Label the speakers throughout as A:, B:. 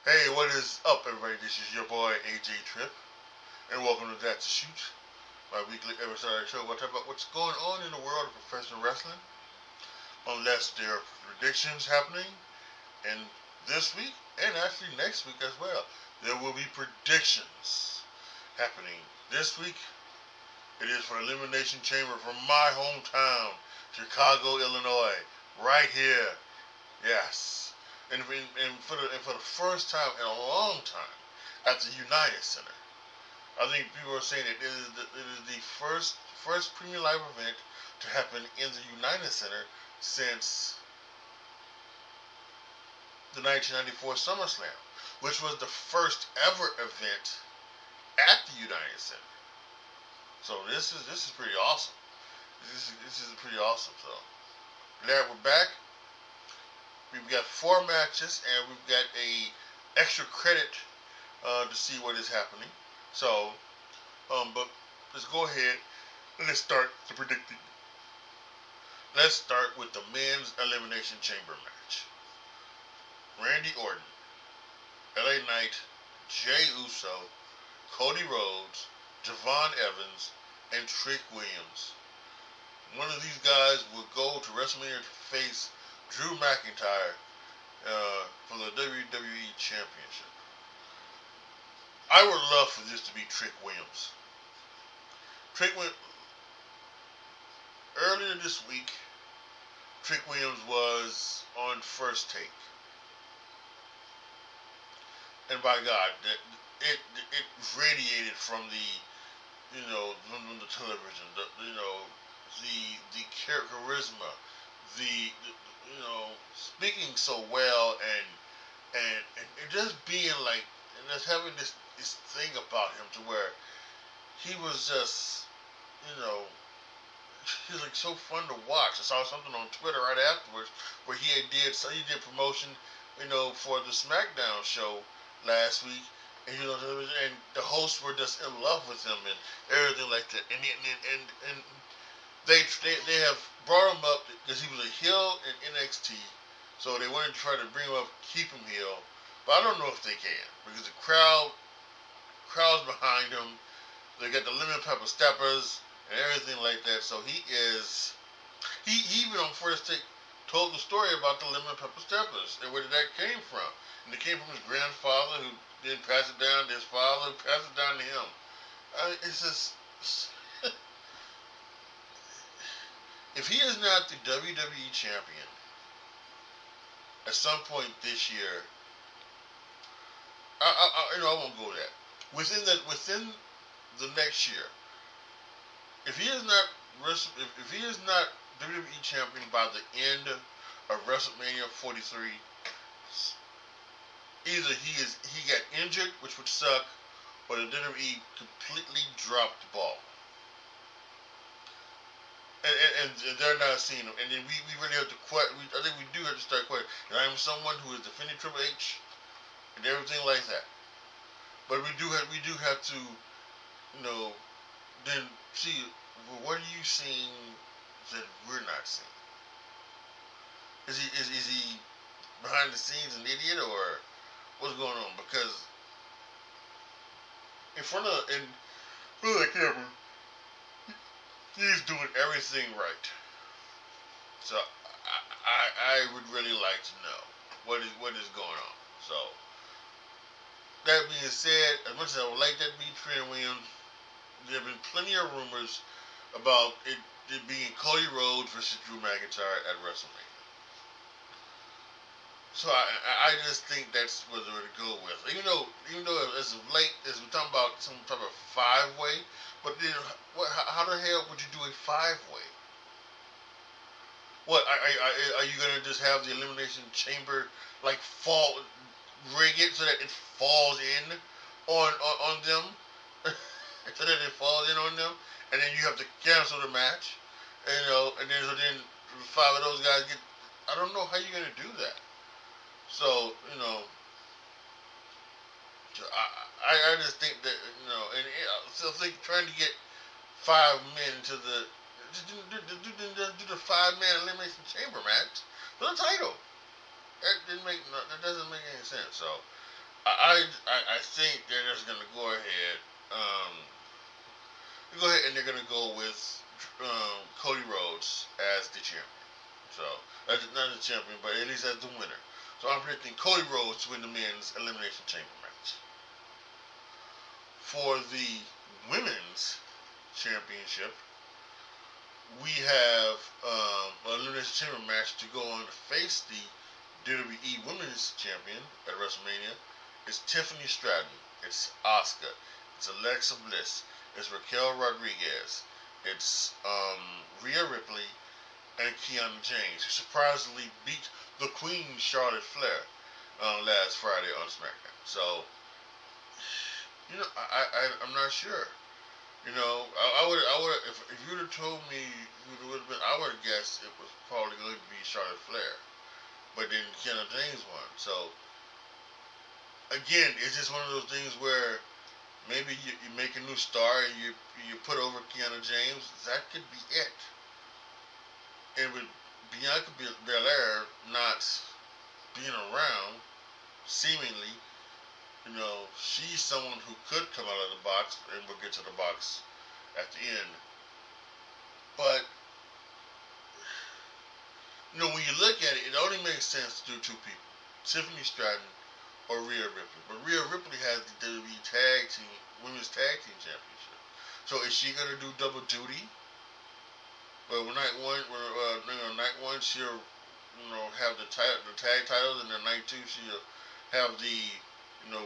A: Hey, what is up, everybody? This is your boy AJTRIP, and welcome to That's a Shoot, my weekly episode of the show. We'll talk about what's going on in the world of professional wrestling, unless there are predictions happening, and this week, and actually next week as well, there will be predictions happening. This week, it is for Elimination Chamber from my hometown, Chicago, Illinois, right here. Yes. And for the first time in a long time at the United Center. I think people are saying that it is the first premium live event to happen in the United Center since the 1994 SummerSlam, which was the first ever event at the United Center. So this is pretty awesome. This is pretty awesome. So glad we're back. We've got 4 matches, and we've got a extra credit to see what is happening. So, but let's go ahead and let's start the predicting. Let's start with the men's Elimination Chamber match. Randy Orton, LA Knight, Jey Uso, Cody Rhodes, Javon Evans, and Trick Williams. One of these guys will go to WrestleMania to face Drew McIntyre for the WWE Championship. I would love for this to be Trick Williams. Earlier this week, Trick Williams was on First Take, and by God, it radiated from the from the television, the charisma, the speaking so well, and just being like, and just having this thing about him to where he was just, he's like so fun to watch. I saw something on Twitter right afterwards where he did promotion, for the SmackDown show last week, and and the hosts were just in love with him and everything like that, and they have brought him up because he was a heel in NXT, so they wanted to try to bring him up, keep him heel, but I don't know if they can because the crowd's behind him. They got the Lemon Pepper Steppers and everything like that. So he even on First Take told the story about the Lemon Pepper Steppers and where that came from, and it came from his grandfather who then passed it down to his father, who passed it down to him. It's just. If he is not the WWE champion at some point this year, I won't go that. Within the next year, if he is not WWE champion by the end of WrestleMania 43, either he got injured, which would suck, or the WWE completely dropped the ball. And they're not seeing him, and then we really have to I think we do have to start questioning. I'm someone who is defending Triple H and everything like that, but we do have to, then see, well, what are you seeing that we're not seeing? Is he behind the scenes an idiot, or what's going on? Because in front of the camera, he's doing everything right. So I would really like to know what is going on. So that being said, as much as I would like that to be Trick Williams, there have been plenty of rumors about it being Cody Rhodes versus Drew McIntyre at WrestleMania. So I just think that's what they're to go with. Even though as of late, as we're talking about some type of 5-way, but then how the hell would you do a 5-way? What are you gonna just have the Elimination Chamber like rig it so that it falls in on them, so that it falls in on them, and then you have to cancel the match, and then 5 of those guys get. I don't know how you're gonna do that. So I just think that so trying to get 5 men to the do the 5-man Elimination Chamber match for the title. That doesn't make any sense. So I think they're just gonna go ahead. Go ahead and they're gonna go with Cody Rhodes as the champion. So that's not the champion, but at least as the winner. So I'm predicting Cody Rhodes to win the men's elimination chamber match. For the women's championship, we have an elimination chamber match to go on to face the WWE Women's Champion at WrestleMania. It's Tiffany Stratton. It's Asuka. It's Alexa Bliss. It's Raquel Rodriguez. It's Rhea Ripley and Kiana James, who surprisingly beat the Queen Charlotte Flair last Friday on SmackDown. So, I'm not sure. I would if you would have told me who it would have been, I would have guessed it was probably going to be Charlotte Flair, but then Kiana James won. So again, it's just one of those things where maybe you make a new star and you put over Kiana James. That could be it. And with Bianca Belair not being around, seemingly, she's someone who could come out of the box, and we'll get to the box at the end. But, when you look at it, it only makes sense to do two people, Tiffany Stratton or Rhea Ripley. But Rhea Ripley has the WWE Women's Tag Team Championship. So is she going to do double duty? Well, night one she'll have the tag titles, and then night two she'll have the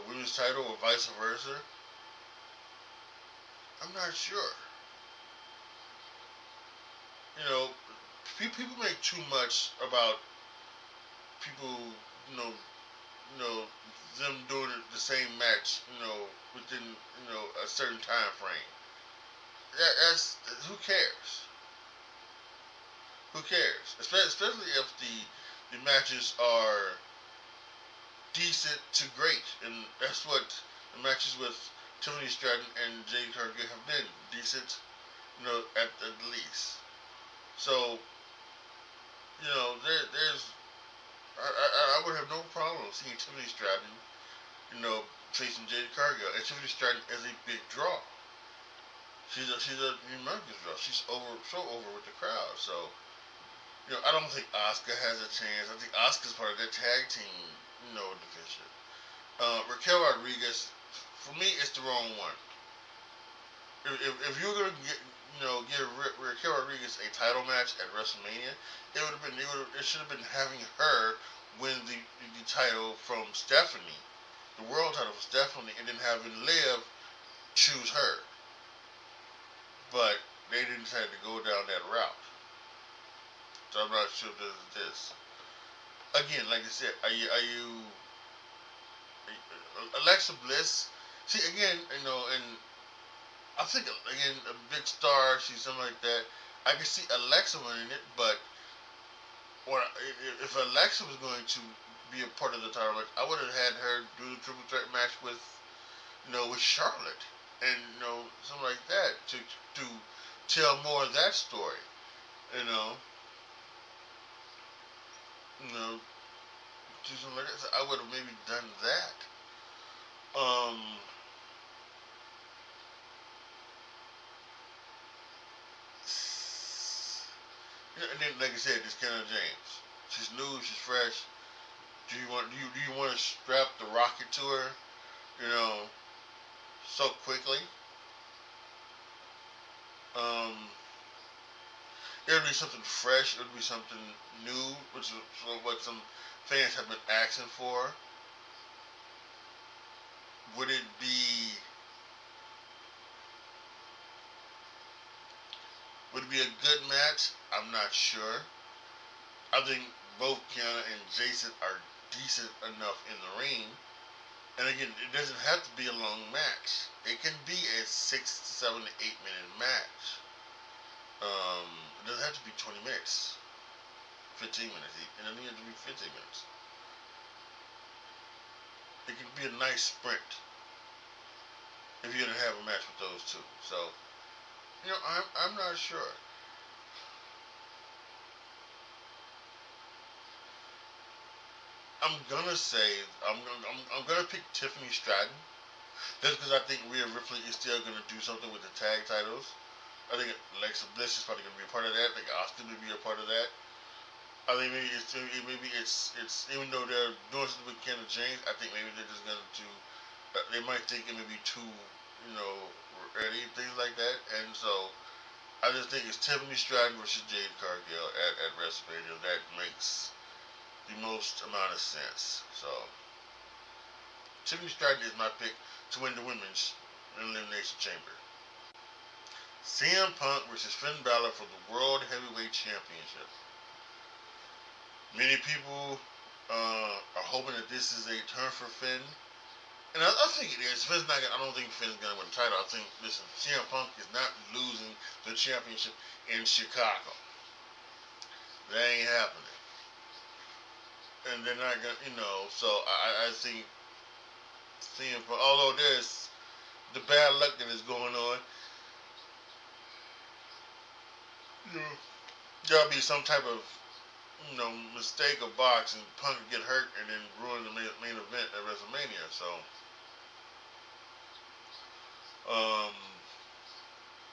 A: women's title, or vice versa. I'm not sure. People make too much about people, them doing the same match, within a certain time frame. That's who cares. Who cares? Especially if the matches are decent to great, and that's what the matches with Tiffany Stratton and Jade Cargill have been. Decent, at the least. So, there's I would have no problem seeing Tiffany Stratton, facing Jade Cargill. And Tiffany Stratton is a big draw. She's a humongous draw. She's so over with the crowd. So, I don't think Asuka has a chance. I think Asuka's part of that tag team, division. Raquel Rodriguez, for me, it's the wrong one. If you're gonna give Raquel Rodriguez a title match at WrestleMania, it should have been having her win the title from Stephanie, the world title from Stephanie, and then having Liv choose her. But they didn't decide to go down that route. So I'm not sure if this is this. Again, like I said, are you Alexa Bliss? See, again, and I think, again, a big star, she's something like that. I can see Alexa winning it, but if Alexa was going to be a part of the title match, I would have had her do the triple threat match with Charlotte, and something like that to tell more of that story. Do something like that. So I would have maybe done that. And then, like I said, this Kiana James. She's new. She's fresh. Do you want to strap the rocket to her? So quickly. It would be something fresh. It would be something new, which is what some fans have been asking for. Would it be a good match? I'm not sure. I think both Kiana and Jason are decent enough in the ring. And again, it doesn't have to be a long match. It can be a 6, 7, 8 minute match. It doesn't have to be 20 minutes. 15 minutes. It doesn't have to be 15 minutes. It can be a nice sprint if you're gonna have a match with those two. So, I'm not sure. I'm gonna say I'm gonna pick Tiffany Stratton. That's because I think Rhea Ripley is still gonna do something with the tag titles. I think Alexa Bliss is probably gonna be a part of that. I think Austin will be a part of that. I think maybe it's even though they're doing something with Kendall James, I think maybe they're just gonna do. They might think it may be too, you know, ready, things like that, and so I just think it's Tiffany Stratton versus Jade Cargill at WrestleMania. That makes the most amount of sense. So Tiffany Stratton is my pick to win the women's Elimination Chamber. CM Punk versus Finn Balor for the World Heavyweight Championship. Many people are hoping that this is a turn for Finn. And I think it is. Finn's not gonna, I don't think Finn's going to win the title. I think, listen, CM Punk is not losing the championship in Chicago. That ain't happening. And they're not going to, so I think CM Punk, although there's the bad luck that is going on, there'll be some type of, mistake of boxing. Punk could get hurt and then ruin the main event at WrestleMania. So,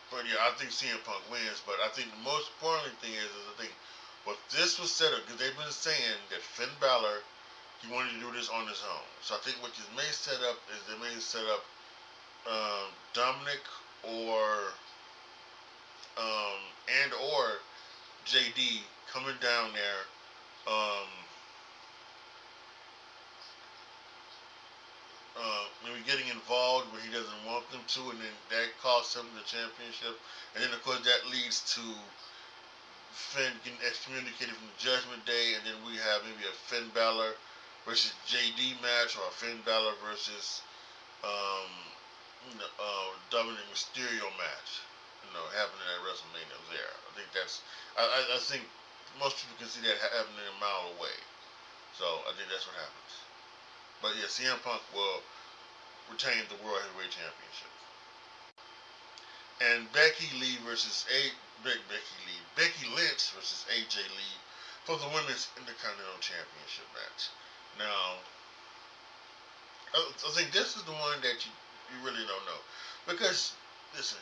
A: but yeah, I think CM Punk wins. But I think the most important thing is I think what this was set up, because they've been saying that Finn Balor, he wanted to do this on his own. So I think what this may set up is they may set up Dominic or or JD coming down there. Maybe getting involved where he doesn't want them to, and then that costs him the championship. And then, of course, that leads to Finn getting excommunicated from the Judgment Day, and then we have maybe a Finn Balor versus JD match, or a Finn Balor versus Dominic Mysterio match. Happening at WrestleMania there. I think that's. I think most people can see that happening a mile away. So I think that's what happens. But yeah, CM Punk will retain the World Heavyweight Championship. And Becky Lynch versus AJ Lee for the Women's Intercontinental Championship match. Now, I think this is the one that you really don't know. Because, listen,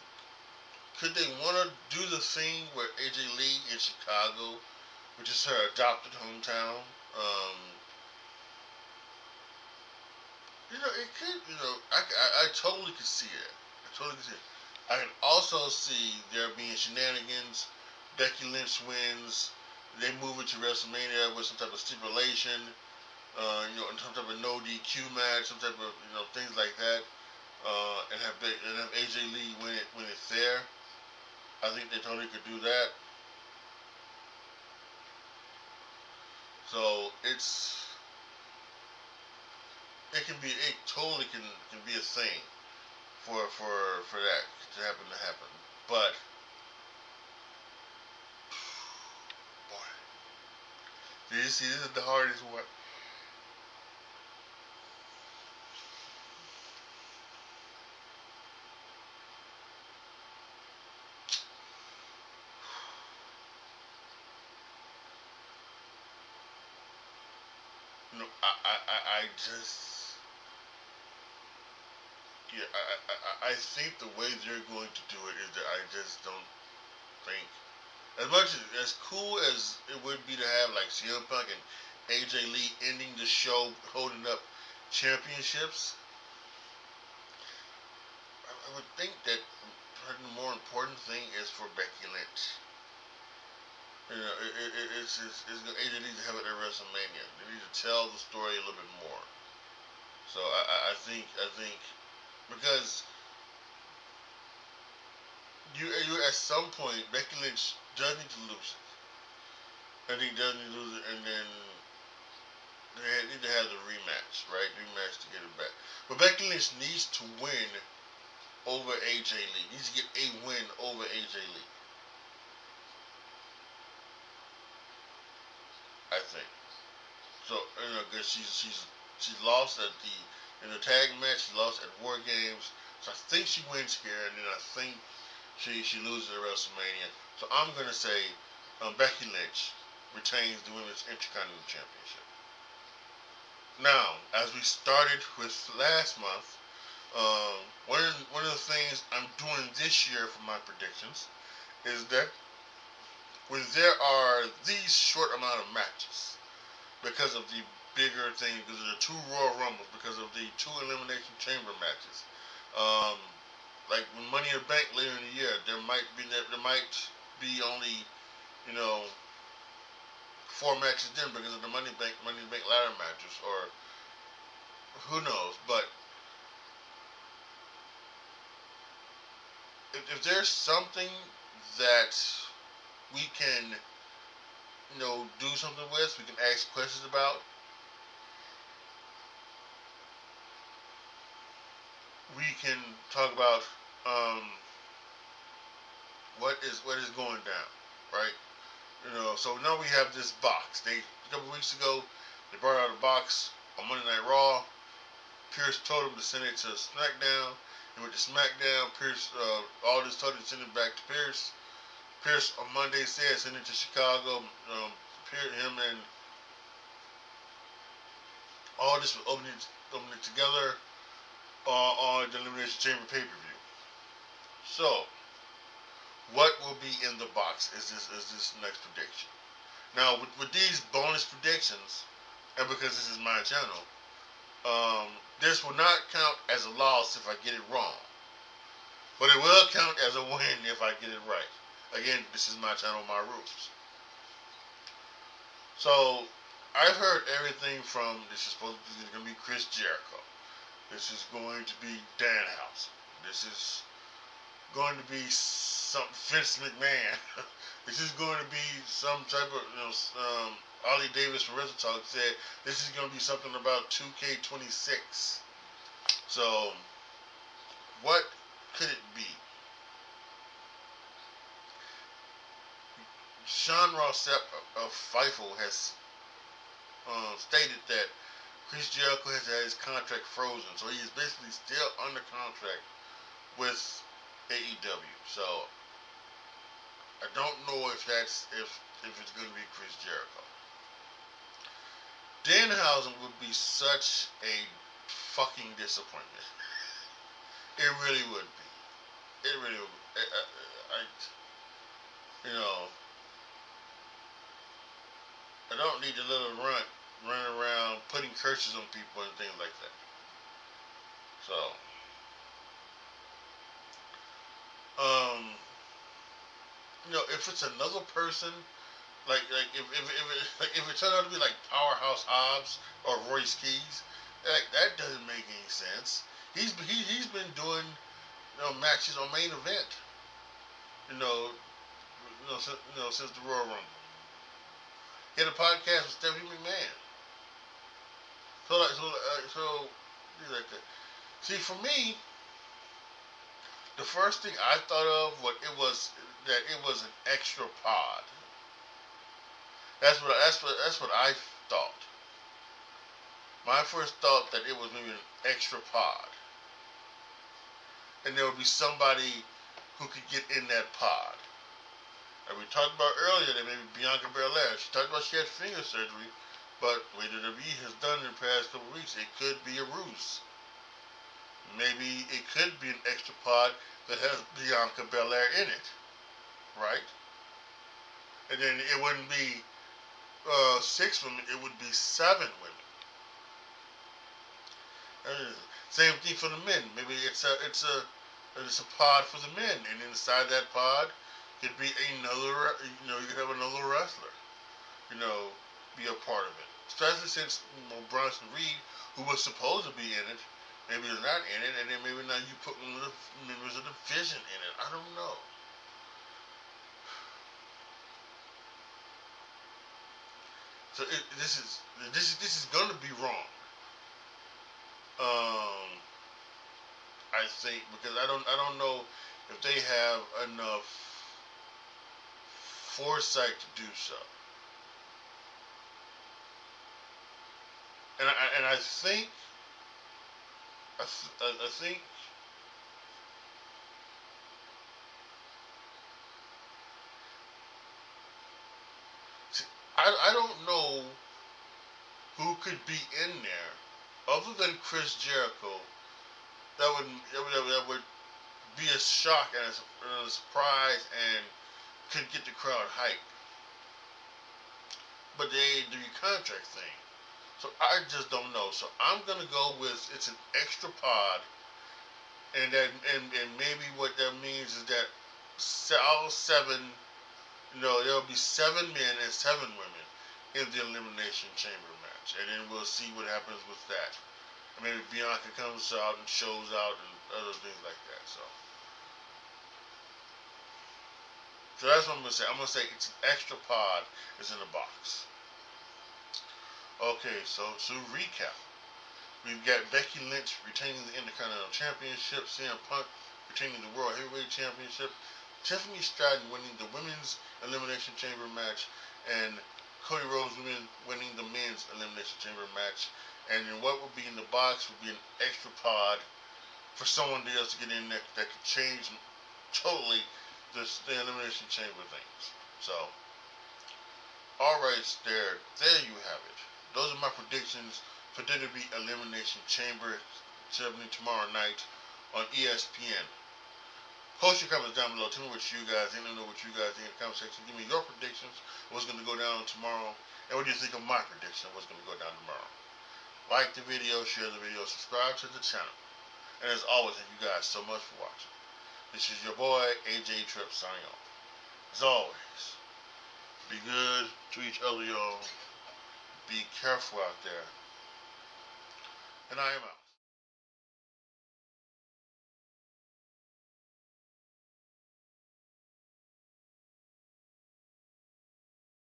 A: could they want to do the thing with AJ Lee in Chicago, which is her adopted hometown? It could, I totally could see it. I totally could see it. I can also see there being shenanigans. Becky Lynch wins. They move it to WrestleMania with some type of stipulation. Some type of no DQ match, some type of things like that, and have AJ Lee win it when it's there. I think they totally could do that. So it totally can be a thing for that to happen. But boy, did you see, this is the hardest one. I just, yeah, I think the way they're going to do it is that I just don't think, as much as cool as it would be to have like CM Punk and AJ Lee ending the show holding up championships, I would think that the more important thing is for Becky Lynch. It's AJ needs to have it at WrestleMania. They need to tell the story a little bit more. So I think because you at some point Becky Lynch does need to lose it. I think does need to lose it, and then they need to have the rematch, right? Rematch to get it back. But Becky Lynch needs to win over AJ Lee. Needs to get a win over AJ Lee. I think. So because she lost in the tag match. She lost at War Games. So I think she wins here, and then I think she loses at WrestleMania. So I'm gonna say Becky Lynch retains the Women's Intercontinental Championship. Now, as we started with last month, one of the things I'm doing this year for my predictions is that when there are these short amount of matches, because of the bigger thing, because of the two Royal Rumbles, because of the two Elimination Chamber matches, um, like when Money in the Bank later in the year, there might be only, you know, 4 matches then because of the Money in the Bank ladder matches, or who knows. But if there's something that we can, do something with, we can ask questions about, we can talk about um, what is going down, right? So now we have this box. A couple weeks ago, they brought out a box on Monday Night Raw. Pierce told him to send it to SmackDown. He went to SmackDown. Pierce, Aldis told him to send it back to Pierce. Pierce on Monday said send it to Chicago. Him and Aldis will open it together on the Elimination Chamber pay-per-view. So, what will be in the box is this next prediction. Now, with these bonus predictions, and because this is my channel, this will not count as a loss if I get it wrong. But it will count as a win if I get it right. Again, this is my channel, my rules. So, I've heard everything from this is going to be Chris Jericho. This is going to be Danhausen. This is going to be some Vince McMahon. This is going to be some type of, Ollie Davis from Wrestle Talk said this is going to be something about 2K26. So, what could it be? Sean Rossap of FIFO has stated that Chris Jericho has had his contract frozen, so he is basically still under contract with AEW. So I don't know if it's going to be Chris Jericho. Danhausen would be such a fucking disappointment. It really would be. It really would be. I don't need a little runt running around putting curses on people and things like that. So, if it's another person, like if it turned out to be like Powerhouse Hobbs or Royce Keys, like that doesn't make any sense. He's been doing matches on Main Event, since the Royal Rumble. He had a podcast with Stephanie McMahon. So like that. See, for me, the first thing I thought of was an extra pod. That's what I thought. My first thought that it was maybe an extra pod, and there would be somebody who could get in that pod. And we talked about earlier that maybe Bianca Belair. She talked about she had finger surgery, but the way WWE has done in the past couple of weeks, it could be a ruse. Maybe it could be an extra pod that has Bianca Belair in it, right? And then it wouldn't be 6 women; it would be 7 women. Same thing for the men. Maybe it's a pod for the men, and inside that pod could be another. You could have another wrestler. Be a part of it. Especially since Bronson Reed, who was supposed to be in it, maybe is not in it, and then maybe now you put one of the members of the Vision in it. I don't know. So this is going to be wrong. I think because I don't know if they have enough foresight to do so. And I think see, I don't know who who could be in there, other than Chris Jericho, that would be a shock and a surprise and could get the crowd hyped. But the AEW contract thing. So I just don't know. So I'm gonna go with it's an extra pod, and maybe what that means is that all seven, there'll be 7 men and 7 women in the Elimination Chamber match, and then we'll see what happens with that. Maybe Bianca comes out and shows out and other things like that. So that's what I'm gonna say. I'm gonna say it's an extra pod. It's in the box. Okay, so to recap, we've got Becky Lynch retaining the Intercontinental Championship, CM Punk retaining the World Heavyweight Championship, Tiffany Stratton winning the Women's Elimination Chamber match, and Cody Rhodes winning the Men's Elimination Chamber match. And then what will be in the box will be an extra pod for someone else to get in there that could change totally the Elimination Chamber things. So, alright, there you have it. Those are my predictions for WWE Elimination Chamber happening tomorrow night on ESPN. Post your comments down below. Tell me what you guys think. Let me know what you guys think in the comment section. Give me your predictions of what's going to go down tomorrow. And what do you think of my prediction of what's going to go down tomorrow? Like the video, share the video, subscribe to the channel. And as always, thank you guys so much for watching. This is your boy, AJTRIP, signing off. As always, be good to each other, y'all. Be careful out there. And I am out.